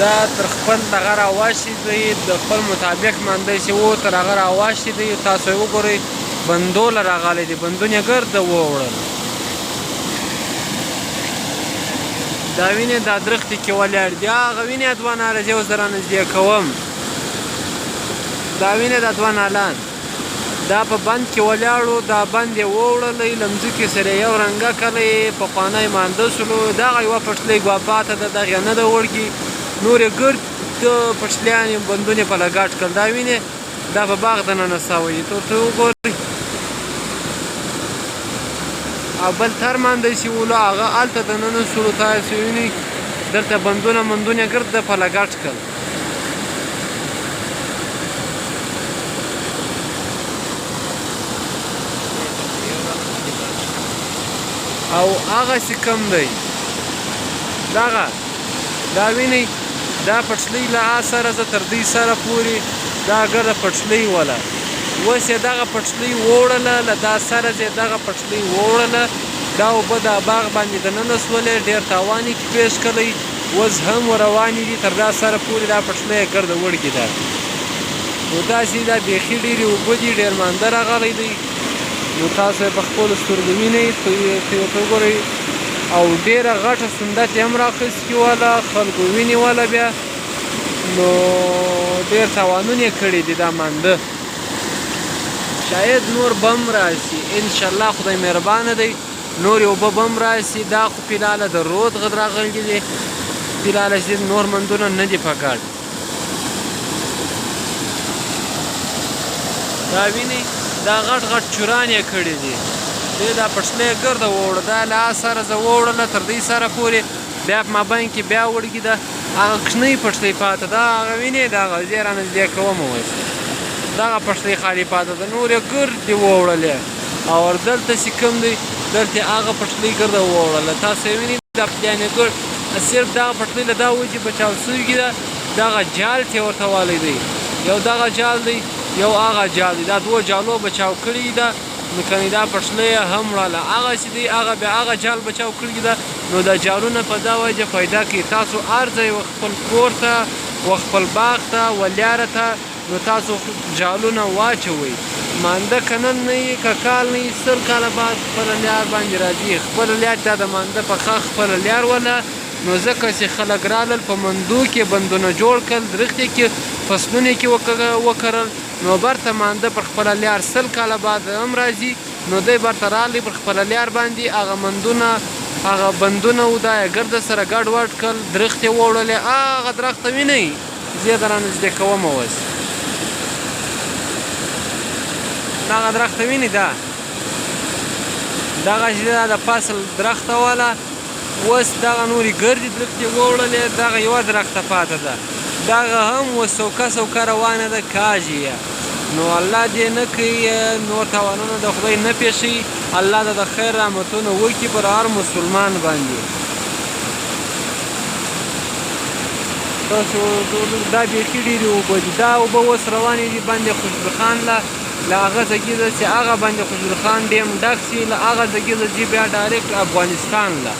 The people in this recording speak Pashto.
دا تر خپل دغه راواشي دی د خپل مطابق مانده چې و تر هغه راواشي دی. تاسو یې وګورئ بندو له راغلی دی، بندونه یې ګرده ووړل. دا وینې دا درختې کې ولاړ دي، هغه وینې دوه ناله زه اوس در رانږدې کوم. دا وینې دا دوه نالان دا په بند کې ولاړو، دا بند یې ووړلی له مځکې سره یو رنګه کلی پخوانی مانده شولو. دغه یوه پټلۍ ګوپاته ده، دغې نه ده وړګي، نورې ګرد پټلیانې بندونه په لګاټ کړل. دا وینې دا په باغ دننه سوی دي، ته وګورئ. او بل تر مانده چې ولو هغه هلته دننه سولو. تاسو وینئ دلته بندونه مندونه ګرد په لګاټ کړل. او هغه چې کوم دی دغه دا وینئ دا پټلۍ له آ سره زه تر دوی سره پورې دا ګرده پټلۍ وله. اوس یې دغه پټلۍ ووړله، له دا سره یې دغه پټلۍ ووړله. دا اوبه دا باغ باندې دننه سولې، ډېر تاوان یې پیش کړی. اوس هم روانې دي تر دا سره پورې دا پټلۍ یې ګرده وړګې ده. نو داسې دا بیخي ډېرې اوبه دي، ډېر مانده راغلی دی. نو تاسو یې په خپلو سترګو وینئ، ته وګورئ. او ډېره غټه سندت یې هم راخیستې وله، خلکو وینې وله بیا. نو ډېر تاوانونه یې کړي دي دا مانده. شاید نور بم راسي انشاءالله، خدای مهربانه دی، نورې اوبه بم راسي. دا خو فلحاله د رود غد راغلي دي، فلحاله چې نور مندونه نه دي په کار. دا وینئ دا غټ غټ چوران یې کړي دي. دی دا پټلۍ یې ګرده ووړه، دا له آ سره زه ووړله تر دې سره پورې. بیا په مابین کې بیا وړګي ده، هغه کوچنۍ پټلۍ پاته ده. هغه وینې دغه زه یې رانږدې کوم اوس. دغه پټلۍ خالي پاته ده، نور یې ګردې ووړلې. او دلته چې کوم دی دلته یې هغه پټلۍ ګرده ووړله. تاسو یې وینئ دا پلیان یې ګرد صرف دغه پټلۍ له دا وجې بچاو سوي ده. دغه جال چې ورته والی دی، یو دغه جال دی یو هغه جال دی، دا دوه جالو بچاو کړي ده. نو کنې دا پټلۍ یې هم وړله، هغه چې دی هغه بیا هغه جال بچاو کړي ده. نو دا جالونه په دا وجه پیدا کوي. تاسو هر ځای و خپل کور ته و خپل باغ ته و لیاره ته نو تاسو جالونه واچوئ. مانده که نن نه یي که کال نه یي 100 کاله بعد خپله لیار باندې راځي. خپله لیار دا د مانده په ښه خپله لیار وله. نو ځکه چې خلک رالل په مندو کې بندونه جوړ کړل، درختې کې فصلونه کې وکرل. نو برته مانده پر خپله لیار 100 کاله بعد هم راځي. نو دی برته راغلی پر خپله لیار باندې هغه مندونه هغه بندونه و دا یې ګرده سره ګډ وډ کړل، درختې ووړلې. هغه درخته وینئ زه یې در رانږدې کوم اوس. دغه درخته وینئ دغه چې دا د فصل درخته وله. اوس دغه نورې ګردې درختې ووړلې، دغه یوه درخته پاته ده. دغه هم اوس سوکه روانه ده کاږي یې. نو الله دې نه کوي نور تاوانونه د خدای نه پیښوي. الله د خیر رحمتونه وکړي پر هر مسلمان باندې. تاسو دا بیخي ډېرې اوبه دي. دا اوبه اوس روانې دي بند خوشبر خان له هغه ځګې ده چې هغه بند خوشبر خان ډیم ډک سي، له هغه ځګې ده ځي بیا ډایرکټ افغانستان له